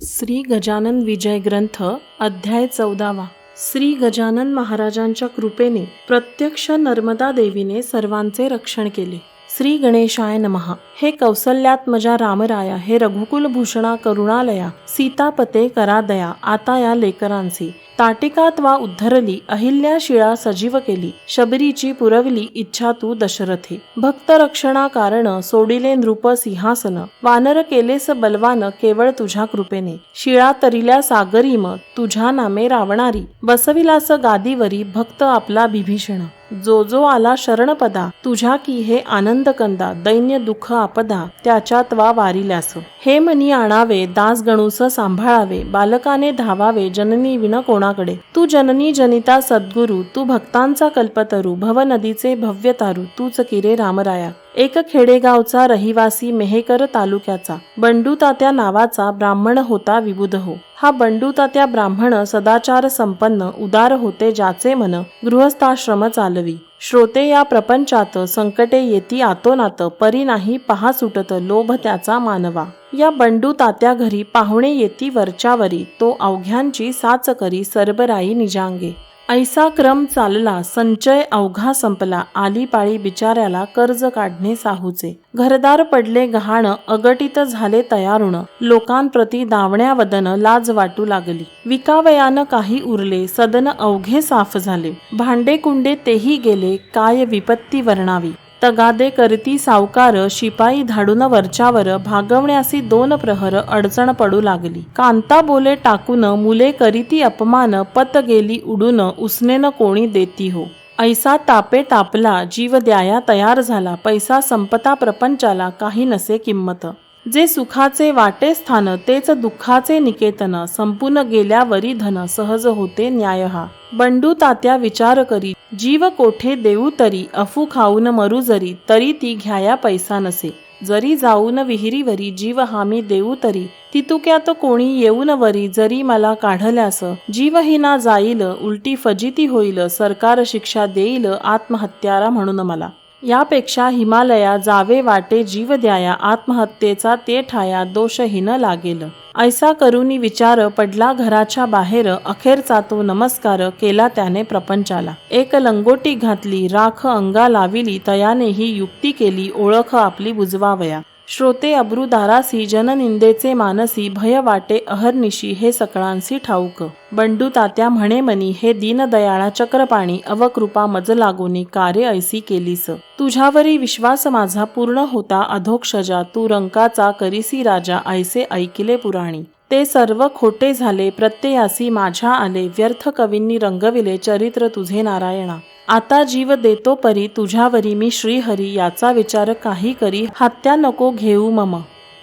श्री गजानन विजय ग्रंथ अध्याय 14। श्री गजानन महाराजांच्या कृपेने प्रत्यक्ष नर्मदा देवीने सर्वांचे रक्षण केले। श्री गणेशाय नमः। हे कौसल्यात्मजा रामराया, हे रघुकुल भूषणा करुणालया, सीतापते करा दया, आता या लेकरांची ताटिकात वा उद्धरली, अहिल्या शिळा सजीव केली, शबरीची पुरवली इच्छा तू दशरथे। भक्त रक्षणा कारण सोडिले नृप सिंहासन, वानर केलेस बलवान केवळ तुझ्या कृपेने। शिळा तरिल्या सागरीम तुझ्या नामे रावणारी, बसविलास गादीवरी भक्त आपला बिभीषण। जो जो आला शरणपदा, तुझ्या की हे आनंद कंदा, दैन्य दुःख आपदा त्याच्यात वा वारिल्यास। हे मनी आणावे दास गणूस सांभाळावे, बालकाने धावावे जननी विन कोणाकडे। तू जननी जनिता सद्गुरु, तू भक्तांचा कल्पतरू, भव नदीचे भव्य तारू, तूच किरे रामराया। एक खेडेगावचा रहिवासी मेहेकर तालुक्याचा बंडू तात्या नावाचा ब्राह्मण होता विबुध हो। हा बंडू तात्या ब्राह्मण सदाचार संपन्न, उदार होते ज्याचे मन, गृहस्थाश्रम चालवी। श्रोते या प्रपंचात संकटे येती आतोनात, परी नाही पहा सुटत लोभ त्याचा मानवा। या बंडू तात्या घरी पाहुणे येती वरच्यावरी, तो अवघ्यांची साच करी सरबराई निजांगे। ऐसा क्रम चालला, संचय अवघा संपला, आली पाळी बिचाऱ्याला कर्ज काढणे साहूचे। घरदार पडले गहाण, अगटित झाले तयारुण, लोकांप्रती दावण्या वदन लाज वाटू लागली। विकावयान काही उरले, सदन अवघे साफ झाले, भांडे कुंडे तेही गेले, काय विपत्ती वर्णावी। तगादे करती सावकार, शिपाई धाडून वरच्यावर, भागवण्यासी दोन प्रहर अडचण पडू लागली। कांता बोले टाकून, मुले करीती अपमान, पत गेली उडून, उसनेन कोणी देती हो। ऐसा तापे तापला, जीव द्याया तयार झाला, पैसा संपता प्रपंचाला, काही नसे किंमत। जे सुखाचे वाटे स्थान, तेच दुःखाचे निकेतन, संपून गेल्यावरी धन, सहज होते न्याय हा। बंडू तात्या विचार करी, जीव कोठे देऊ तरी, अफू खाऊन मरू जरी, तरी ती घ्याया पैसा नसे। जरी जाऊन विहिरीवरी, जीव हामी देऊ तरी, तितुक्यात कोणी येऊन वरी, जरी मला काढल्यास, जीवहीना जाईल, उलटी फजिती होईल, सरकार शिक्षा देईल, आत्महत्यारा म्हणून मला। यापेक्षा हिमालया जावे वाटे जीव द्याया, आत्महत्येचा ते ठाया, दोषहीन लागेल। ऐसा करूनी विचार पडला घराच्या बाहेर, अखेरचा तो नमस्कार केला त्याने प्रपंचाला। एक लंगोटी घातली, राख अंगा लाविली, तयाने ही युक्ती केली, ओळख आपली बुजवावया। श्रोते अब्रुदारासी, जननिंदेचे मानसी, भय वाटे अहर्निशी, हे सकळांसी ठाऊक। बंडू तात्या म्हणे मनी, हे दीनदयाळा चक्रपाणी, अवकृपा मज लागोनी, कार्य ऐसी केलीस। तुझ्यावरी विश्वास माझा पूर्ण होता अधोक्षजा, तू रंकाचा करीसी राजा, ऐसे ऐकिले पुराणी। ते सर्व खोटे झाले, प्रत्ययासी माझ्या आले, व्यर्थ कवींनी रंगविले चरित्र तुझे नारायणा। आता जीव देतो परी, तुझ्यावरी मी श्रीहरी, याचा विचार काही करी, हत्या नको घेऊ मम।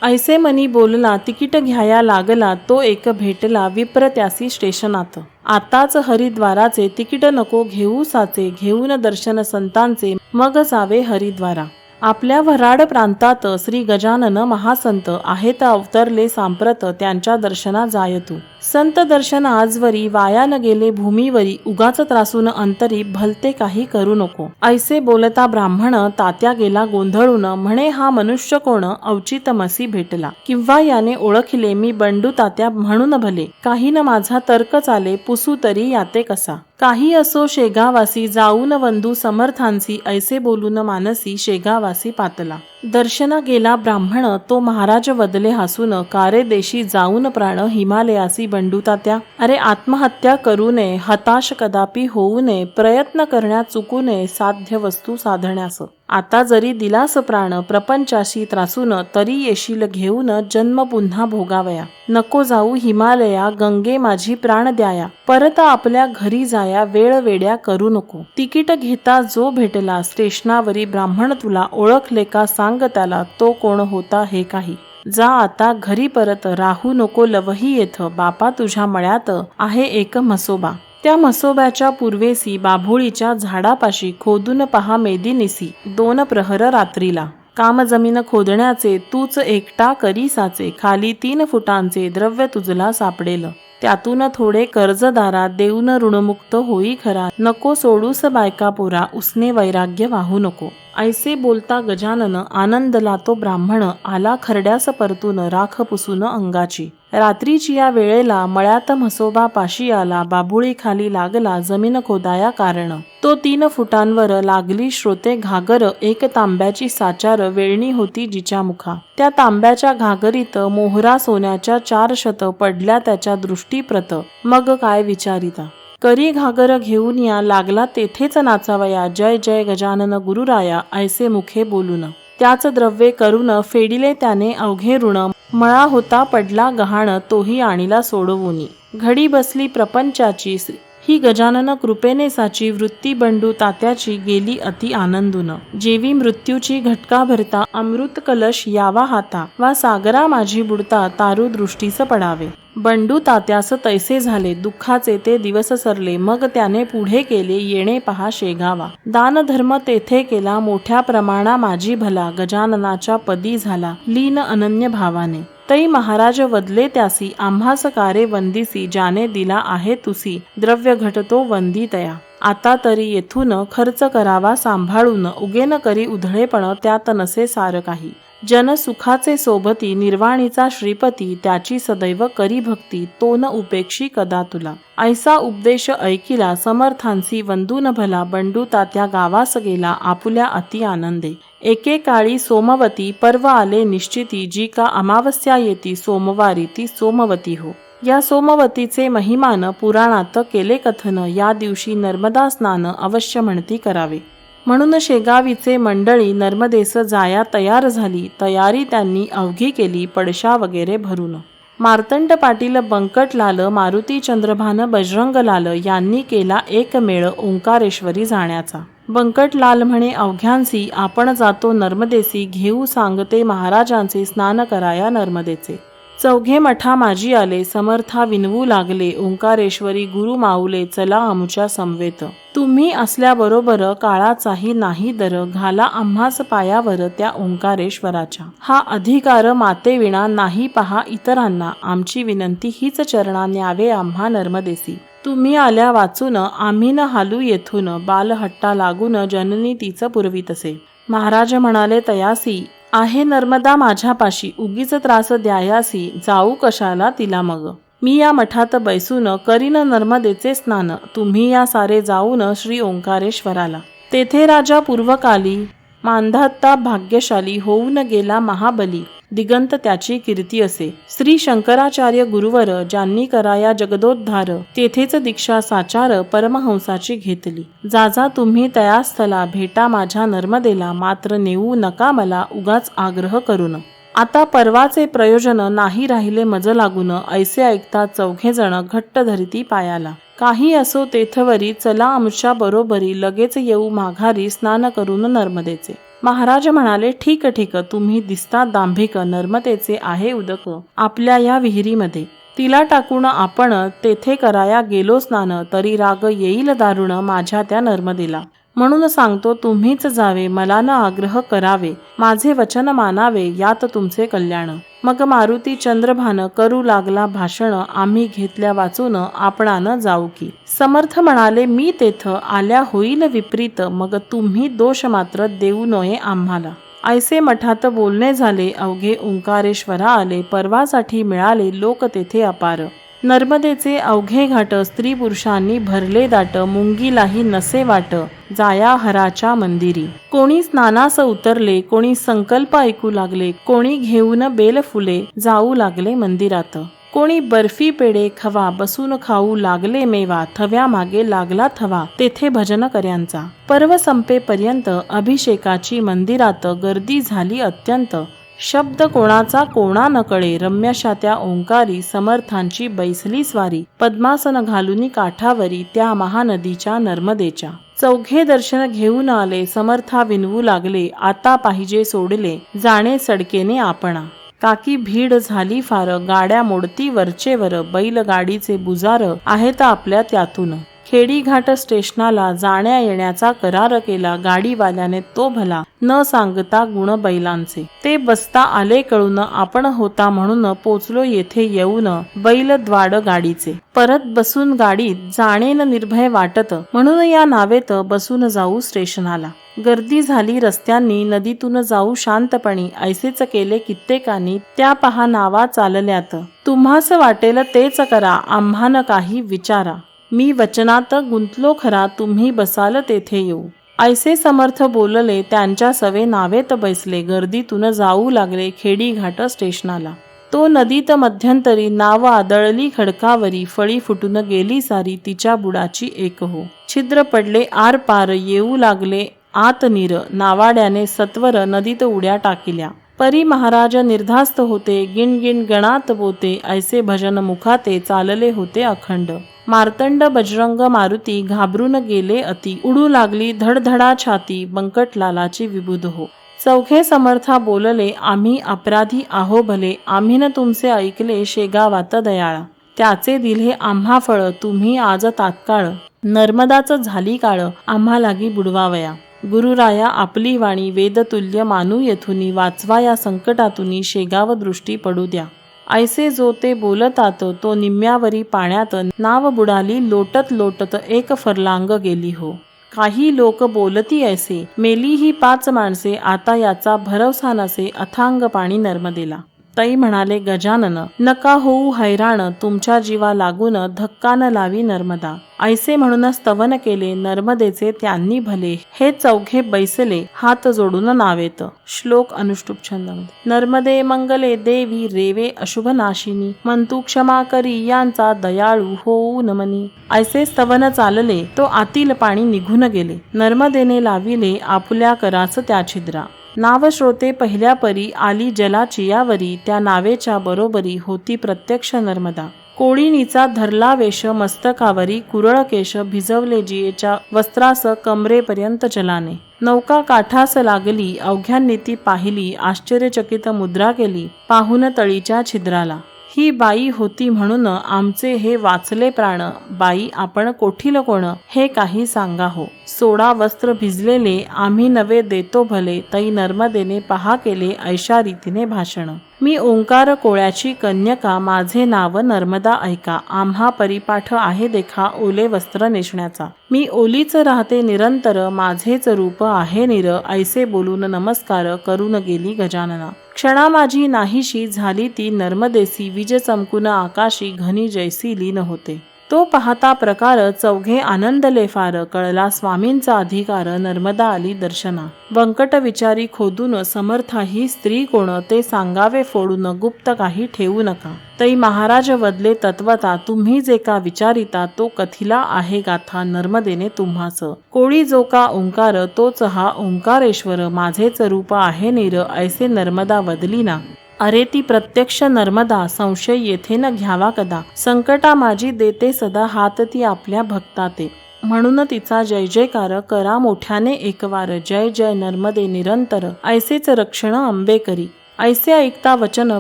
ऐसे मनी बोलला, तिकीट घ्याया लागला, तो एक भेटला विप्र त्यासी स्टेशनात। आताच हरिद्वाराचे तिकीट नको घेऊ साचे, घेऊन दर्शन संतांचे, मग जावे हरिद्वारा। आपल्या वराड प्रांतात श्री गजानन महासंत आहेत, अवतरले सांप्रत, त्यांच्या दर्शना जाय तू। संत दर्शन आजवरी, वाया न गेले भूमीवरी, उगाच त्रासून अंतरी, भलते काही करू नको। ऐसे बोलता ब्राह्मण तात्या गेला गोंधळून, म्हणे हा मनुष्य कोण, अवचित मसी भेटला। किंवा याने ओळखले मी बंडू तात्या म्हणून भले, काही न माझा तर्क चाले, पुसू तरी याते कसा। काही असो शेगावासी, जाऊन वंदू समर्थांसी, ऐसे बोलून मानसी शेगावासी पातला। दर्शना गेला ब्राह्मण, तो महाराज वदले हसून, कारे देशी जाऊन प्राण, हिमालयासी बंडू तात्या। अरे आत्महत्या करू नये, हताश कदापि होऊ नये, प्रयत्न करण्यात चुकू नये, साध्य वस्तू साधण्यास। आता जरी दिलास प्राण, प्रपंचाशी त्रासून, तरी येशील घेऊन, जन्म पुन्हा भोगावया। नको जाऊ हिमालया, गंगे माझी प्राण द्याया, परत आपल्या घरी जाया, वेळ वेड्या करू नको। तिकीट घेता जो भेटला स्टेशनावरी, ब्राह्मण तुला ओळखले का सांग त्याला, तो कोण होता हे काही। जा आता घरी परत, राहू नको लवही येथ, बापा तुझ्या मळ्यात आहे एक म्हसोबा। त्या म्हसोब्याच्या पूर्वेसी, बाभुळीच्या झाडापाशी, खोदून पहा मेदिनीसी, दोन प्रहर रात्रीला। काम जमीन खोदण्याचे, तूच एकटा करी साचे, खाली 3 फुटांचे द्रव्य तुझला सापडेल। त्यातून थोडे कर्जदारा, देऊन ऋणमुक्त होई खरा, नको सोडूस बायका पोरा, उसने वैराग्य वाहू नको। ऐसे बोलता गजानन आनंदला तो ब्राह्मण, आला खरड्यास परतून, राख पुसून अंगाची। रात्रीची या वेळेला मळ्यात म्हसोबा पाशी आला, बाभुळी खाली लागला जमीन खोदाया कारण. तो 3 फुटांवर लागली श्रोते घागर, एक तांब्याची साचार वेळणी होती जिच्या मुखा. त्या तांब्याच्या घागरीत मोहरा सोन्याच्या 4 शत पडल्या त्याच्या दृष्टीप्रत. मग काय विचारिता. करी घागर घेऊन या लागला तेथेच नाचावया, जय जय गजानन गुरुराया ऐसे मुखे बोलून. त्याच द्रव्ये करून फेडिले त्याने अवघे ऋण, मळा होता पडला गहाण तोही आणीला सोडवूनी. घडी बसली प्रपंचाची ही गजानन कृपेने साची, वृत्ती बंडू तात्याची गेली अति आनंदून. जेवी मृत्यूची घटका भरता अमृत कलश यावा हाता, वा सागरा माझी बुडता तारू दृष्टीस पडावे. बंडू तात्यास तैसे झाले, दुःखाचे ते दिवस सरले. मग त्याने पुढे केले येणे पहा शेगावा. दान धर्म तेथे केला मोठ्या प्रमाणा माझी भला, गजाननाच्या पदी झाला लीन अनन्य भावाने. तै महाराज वदले त्यासी, आम्हास कारे वंदिसी, ज्याने दिला आहे तुसी द्रव्य घटतो वंदितया. आता तरी येथून खर्च करावा सांभाळून, उगेन करी उधळेपण त्यात नसे सार काही. जन सुखाचे सोबती निर्वाणीचा श्रीपती, त्याची सदैव करी भक्ती तो न उपेक्षी कदा तुला. ऐसा उपदेश ऐकिला समर्थांसी वंदून भला, बंडू तात्या गावास गेला आपुल्या अति आनंदे. एकेकाळी सोमवती पर्व आले निश्चिती, जी का अमावस्या येती सोमवारी ती सोमवती हो. या सोमवतीचे महिमान पुराणात केले कथन, या दिवशी नर्मदा स्नान अवश्य म्हणती करावे. म्हणून शेगावीचे मंडळी नर्मदेस जाया तयार झाली. तयारी त्यांनी अवघी केली पडशा वगैरे भरून. मार्तंड पाटील, बंकटलाल, मारुती चंद्रभान, बजरंगलाल यांनी केला एक मेळ ओंकारेश्वरी जाण्याचा. बंकटलाल म्हणे अवघ्यांसी, आपण जातो नर्मदेसी, घेऊ सांगते महाराजांचे स्नान कराया नर्मदेचे. 4 मठा माझी आले, समर्था विनवू लागले, ओंकारेश्वरी गुरु माऊले चला आमुच्या समवेत. तुम्ही असल्याबरोबर काळाचाही नाही दर, घाला आम्हास पायावर त्या ओंकारेश्वराच्या. हा अधिकार मातेविना नाही पहा इतरांना, आमची विनंती हीच चरणा न्यावे आम्हा नर्मदेसी. तुम्ही आल्या वाचून आम्ही न हालू येथून, बालहट्टा लागून जननी तिचं पुरवीतसे. महाराज म्हणाले तयासी, आहे नर्मदा माझ्यापाशी, उगीच त्रास द्यायासी, जाऊ कशाला तिला मग. मी या मठात बैसून करीन नर्मदेचे स्नान, तुम्ही या सारे जाऊन श्री ओंकारेश्वराला. तेथे राजा पूर्वकाली मांधाता भाग्यशाली, होऊन गेला महाबली, दिगंत त्याची कीर्ती असे. श्री शंकराचार्य गुरुवर, ज्यांनी कराया जगदोद्धार, तेथेच दीक्षा साचार परमहंसाची घेतली. जा तुम्ही तयास्थला, भेटा माझ्या नर्मदेला, मात्र नेऊ नका मला उगाच आग्रह करून. आता पर्वाचे प्रयोजन नाही राहिले मज लागून, ऐसे ऐकता 4 जण घट्ट धरिती पायाला. काही असो तेथवरी, चला आमच्या बरोबरी, लगेच येऊ माघारी स्नान करून नर्मदेचे. महाराज म्हणाले ठीक ठीक, तुम्ही दिसता दांभिक, नर्मदेचे आहे उदक आपल्या या विहिरीमध्ये, तिला टाकून आपण तेथे कराया गेलो स्नान, तरी राग येईल दारुण माझ्या त्या नर्मदेला. म्हणून सांगतो तुम्हीच जावे, मला न आग्रह करावे, माझे वचन मानावे, यात तुमचे कल्याण. मग मारुती चंद्रभान करू लागला भाषण, आम्ही घेतल्या वाचून आपणान जाऊ की. समर्थ म्हणाले मी तेथ आल्या होईल विपरीत, मग तुम्ही दोष मात्र देऊ नये आम्हाला. ऐसे मठात बोलणे झाले, अवघे ओंकारेश्वरा आले, पर्वासाठी मिळाले लोक तेथे अपार. नर्मदेचे अवघे घाट स्त्री पुरुषांनी भरले दाट, मुंगीलाही नसे वाट जाया हराच्या मंदिरी. कोणी स्नानास उतरले, कोणी संकल्प ऐकू लागले, कोणी घेऊन बेल फुले जाऊ लागले मंदिरात. कोणी बर्फी पेढे खवा बसून खाऊ लागले मेवा, थव्या मागे लागला थवा तेथे भजन कर्यांचा. पर्व संपेपर्यंत अभिषेकाची मंदिरात गर्दी झाली अत्यंत. शब्द कोणाचा कोणा न कळे, रम्यशा त्या ओंकारी समर्थांची बैसली स्वारी. पद्मासन घालुनी काठावरी त्या महानदीच्या नर्मदेच्या. 4 दर्शन घेऊन आले, समर्था विनवू लागले, आता पाहिजे सोडले जाणे सडकेने आपणा. काकी भीड झाली फार, गाड्या मोडती वरचेवर, बैलगाडीचे बुजार आहेत आपल्या त्यातून. खेडीघाट स्टेशनाला जाण्या येण्याचा करार केला, गाडीवाल्याने तो भला न सांगता गुण बैलांचे. ते बसता आले कळून, आपण होता म्हणून पोचलो येथे येऊन, बैल द्वाड गाडीचे. परत बसून गाडीत जाणेन निर्भय वाटत, म्हणून या नावेत बसून जाऊ स्टेशनाला. गर्दी झाली रस्त्यांनी, नदीतून जाऊ शांतपणी, ऐसेच केले कित्येकानी, त्या पहा नावा चालल्यात. तुम्हास वाटेल तेच करा, आम्हान काही विचारा. मी वचनात गुंतलो खरा, तुम्ही बसाल तेथे येऊ. ऐसे समर्थ बोलले, त्यांच्या सवे नावेत बैसले. गर्दीतून जाऊ लागले खेडीघाट स्टेशनाला. तो नदीत मध्यंतरी, नाव आदळली खडकावरी. फळी फुटून गेली सारी, तिच्या बुडाची एक हो. छिद्र पडले आर पार, येऊ लागले आत नीर. नावाड्याने सत्वर नदीत उड्या टाकिल्या. परी महाराज निर्धास्त होते, गिणगिण गणात बोते. ऐसे भजन मुखाते, चालले होते अखंड. मार्तंड बजरंग मारुती, घाबरून गेले अति. उडू लागली धडधडा छाती, बंकटलालाची विबुध हो. चौघे समर्था बोलले, आम्ही अपराधी आहो भले. आम्हीन तुमचे ऐकले शेगावात दयाळा. त्याचे दिले आम्हा फळ, तुम्ही आज तात्काळ. नर्मदाच झाली काळ, आम्हा लागी बुडवावया. गुरुराया आपली वाणी, वेदतुल्य मानू येथुनी. वाचवा या संकटातुनी, शेगाव दृष्टी पडू द्या. ऐसे जो ते बोलतात, तो निम्म्यावरी पाण्यात. नाव बुडाली लोटत लोटत, एक फरलांग गेली हो. काही लोक बोलती ऐसे, मेली ही 5 माणसे. आता याचा भरवसा नसे, अथांग पाणी नर्मदेला. तै म्हणाले गजानन, नका होऊ हैराण. तुमच्या जीवा लागून, धक्का न लावी नर्मदा. ऐसे म्हणून स्तवन केले नर्मदेचे त्यांनी भले. हे चौघे बैसले, हात जोडून नावेत. श्लोक अनुष्टुप छंदामध्ये. नर्मदे मंगले देवी, रेवे अशुभ नाशिनी. मंतू क्षमा करी, यांचा दयाळू होऊ नमनी. ऐसे स्तवन चालले, तो आतील पाणी निघून गेले. नर्मदेने लाविले आपुल्या करास त्या छिद्रा. नाव श्रोते पहिल्या परी, आली जलाची यावरी. त्या नावेच्या बरोबरी, होती प्रत्यक्ष नर्मदा. कोळीनीचा धरला वेश मस्तकावरी. कुरळ केश भिजवले जियेच्या वस्त्रास, कमरेपर्यंत जलाने. नौका काठास लागली, अवघ्यांनी ती पाहिली. आश्चर्यचकित मुद्रा केली, पाहून तळीच्या छिद्राला. ही बाई होती म्हणून, आमचे हे वाचले प्राण. बाई आपण कोठील कोण, हे काही सांगा हो. सोडा वस्त्र भिजलेले, आम्ही नवे देतो भले. तै नर्मदेने पहा केले, ऐशा रीतीने भाषण. मी ओंकार कोळ्याची कन्यका, माझे नाव नर्मदा ऐका. आम्हा परिपाठ आहे देखा, ओले वस्त्र नेसण्याचा. मी ओलीच राहते निरंतर, माझेच रूप आहे निर. ऐसे बोलून नमस्कार करून गेली गजानना. क्षणा माझी नाहीशी झाली ती नर्मदेसी. विज चमकून आकाशी, घनी जैसी लीन होते. तो पाहता प्रकार, चौघे आनंदले फार. कळला स्वामींचा अधिकार, नर्मदा आली दर्शना. बंकट विचारी खोदून, समर्था ही स्त्री कोण. ते सांगावे फोडून, गुप्त काही ठेवू नका. तै महाराज वदले तत्वता, तुम्ही जे का विचारिता. तो कथिला आहे गाथा, नर्मदेने तुम्हास. कोळी जो का ओंकार, तोच हा ओंकारेश्वर. माझेच रूप आहे निर, ऐसे नर्मदा वदली ना. अरे ती प्रत्यक्ष नर्मदा, संशय येथे न घ्यावा कदा. संकटा माझी देते सदा, हात ती आपल्या भक्ताते. म्हणून तिचा जय जयकार, करा मोठ्याने एकवार. जय जय नर्मदे निरंतर, ऐसेच रक्षण अंबे करी. ऐसे ऐकता वचन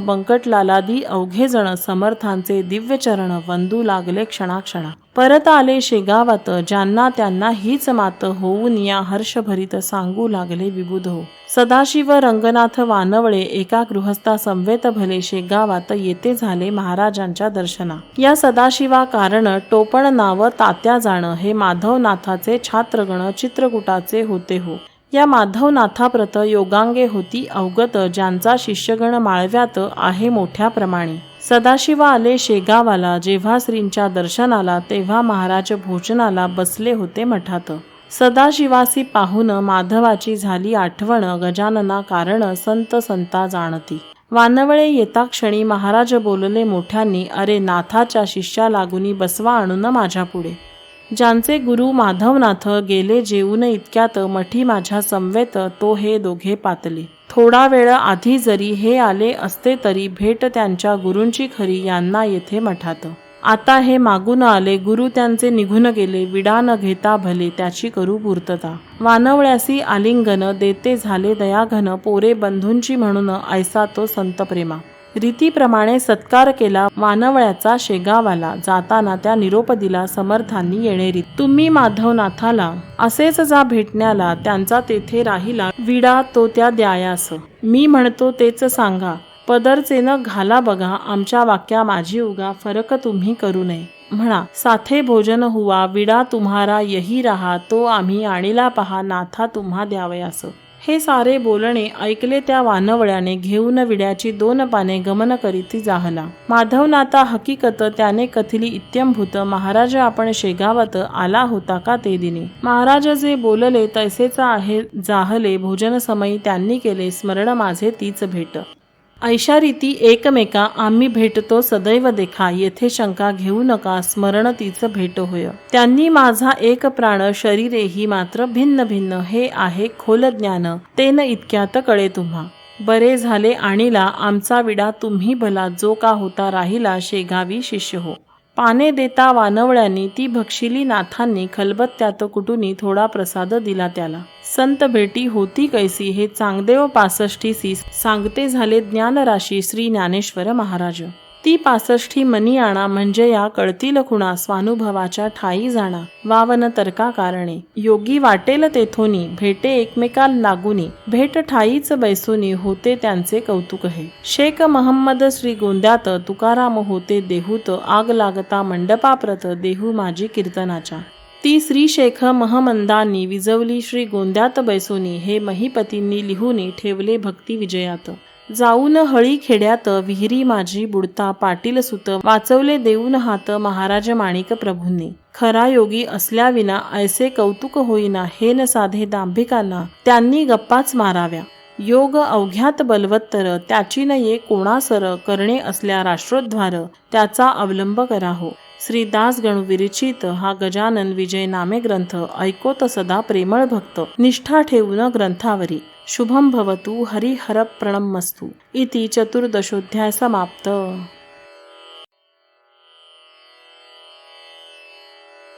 बंकटलालादी अवघे जण. समर्थांचे दिव्य चरण, वंदू लागले क्षणाक्षणा. परत आले शेगावात, ज्यांना त्यांना हीच मात. होऊन या हर्षभरीत, सांगू लागले विबुध हो. सदाशिव रंगनाथ वानवळे, एका गृहस्था समवेत भले. शेगावात येते झाले महाराजांच्या दर्शना. या सदाशिवा कारण, टोपण नाव तात्या जाण. हे माधवनाथाचे छात्रगण, चित्रकूटाचे होते हो. या माधवनाथाप्रत योगांगे होती अवगत. ज्यांचा शिष्यगण माळव्यात आहे मोठ्या प्रमाणे. सदाशिवा आले शेगावाला, जेव्हा श्रींच्या दर्शनाला. तेव्हा महाराज भोजनाला बसले होते मठात. सदाशिवासी पाहून, माधवाची झाली आठवण. गजानना कारण, संत संता जाणती. वानवळे येता क्षणी, महाराज बोलले मोठ्यांनी. अरे नाथाच्या शिष्या लागुनी, बसवा आणून माझ्या पुढे. ज्यांचे गुरु माधवनाथ, गेले जेवून इतक्यात. मठी माझ्या समवेत, तो हे दोघे पातले. थोडा वेळ आधी जरी हे आले असते तरी, भेट त्यांच्या गुरूंची खरी. यांना येथे मठात. आता हे मागून आले, गुरु त्यांचे निघून गेले. विडा न घेता भले, त्याची करू पूर्तता. वानवळ्यासी आलिंगन, देते झाले दयाघन. पोरे बंधूंची म्हणून, ऐसा तो संत प्रेमा. रीतीप्रमाणे सत्कार केला वानवळ्याचा शेगावाला. जाताना त्या निरोप दिला समर्थांनी येणेरी. तुम्ही माधवनाथाला असेच जा भेटण्याला. त्यांचा तेथे राहिला विडा तो त्या द्यायास. मी म्हणतो तेच सांगा, पदरचे न घाला बघा आमच्या वाक्या माझी उगा फरक तुम्ही करू नये. म्हणा साथे भोजन हुआ विडा तुम्हारा यही रहा तो आम्ही आणीला पहा नाथा तुम्हा द्यावयास. हे सारे बोलणे ऐकले त्या वानवळ्याने घेऊन विड्याची 2 पाने गमन करीती जाहला. माधवनाथा हकीकत त्याने कथिली इत्यंभूत महाराज आपण शेगावत आला होता का ते दिनी. महाराज जे बोलले तैसेच आहे जाहले भोजन समयी त्यांनी केले स्मरण माझे तीच भेट. ऐशा रीती एकमेका आम्ही भेटतो सदैव देखा येथे शंका घेऊ नका स्मरण तीच भेट होय. त्यांनी माझा एक प्राण शरीरेही मात्र भिन्न भिन्न हे आहे खोल ज्ञान तेन इतक्यात कळे तुम्हा. बरे झाले आणीला आमचा विडा तुम्ही भला जो का होता राहिला शेगावी शिष्य हो. पाने देता वानवळ्यांनी ती भक्षिली नाथांनी खलबत्त्यात कुटुनी थोडा प्रसाद दिला त्याला. संत भेटी होती कैसी हे चांगदेव 65सी सांगते झाले ज्ञानराशी श्री ज्ञानेश्वर महाराज. ती 65 मनी आणा म्हणजे या कळतील खुणा स्वानुभवाच्या ठाई जाणा वावन तर्का कारणे. योगी वाटेल तेथोनी भेटे एकमेकाल लागुनी भेट ठाईच बैसुनी होते त्यांचे कौतुक हे. शेख महम्मद श्री गोंद्यात तुकाराम होते देहूत आग लागता मंडपाप्रत देहू माझी कीर्तनाच्या. ती श्री शेख महमंदांनी विजवली श्री गोंद्यात बैसोनी हे महिपतींनी लिहूनी ठेवले भक्ती विजयात. जाऊन हळी खेड्यात विहिरी माझी बुडता पाटील सुत वाचवले देऊन हात महाराज माणिक प्रभूंनी. खरा योगी असल्याविना ऐसे कौतुक होईना हे न साधे दांभिकांना त्यांनी गप्पाच माराव्या. योग अवघ्यात बलवत्तर त्याची न ये कोणासर करणे असल्या राष्ट्रोद्धार त्याचा अवलंब करा हो. श्री दास गणू विरचित हा गजानन विजय नामे ग्रंथ ऐकोत सदा प्रेमळ भक्त निष्ठा ठेवून ग्रंथावरी. शुभम भवतु हरिहर प्रणमस्तु इति 14th अध्याय समाप्त.